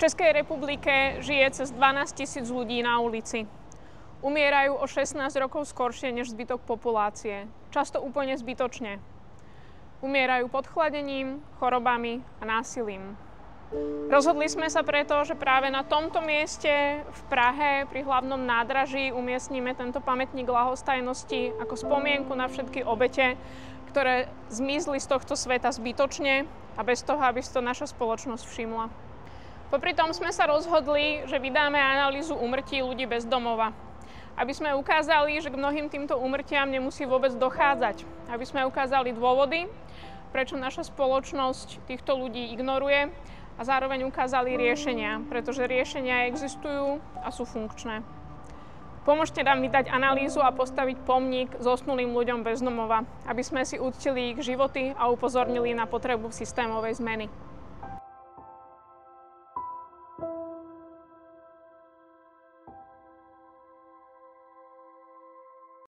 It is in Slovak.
V Českej republike žije cez 12 000 ľudí na ulici. Umierajú o 16 rokov skoršie než zbytok populácie. Často úplne zbytočne. Umierajú podchladením, chorobami a násilím. Rozhodli sme sa preto, že práve na tomto mieste v Prahe pri hlavnom nádraží umiestnime tento pamätník ľahostajnosti ako spomienku na všetky obete, ktoré zmizli z tohto sveta zbytočne a bez toho, aby si to naša spoločnosť všimla. Popri tom sme sa rozhodli, že vydáme analýzu úmrtí ľudí bez domova. Aby sme ukázali, že k mnohým týmto úmrtiam nemusí vôbec dochádzať. Aby sme ukázali dôvody, prečo naša spoločnosť týchto ľudí ignoruje a zároveň ukázali riešenia, pretože riešenia existujú a sú funkčné. Pomôžte nám vydať analýzu a postaviť pomník zosnulým ľuďom bez domova, aby sme si uctili ich životy a upozornili na potrebu systémovej zmeny.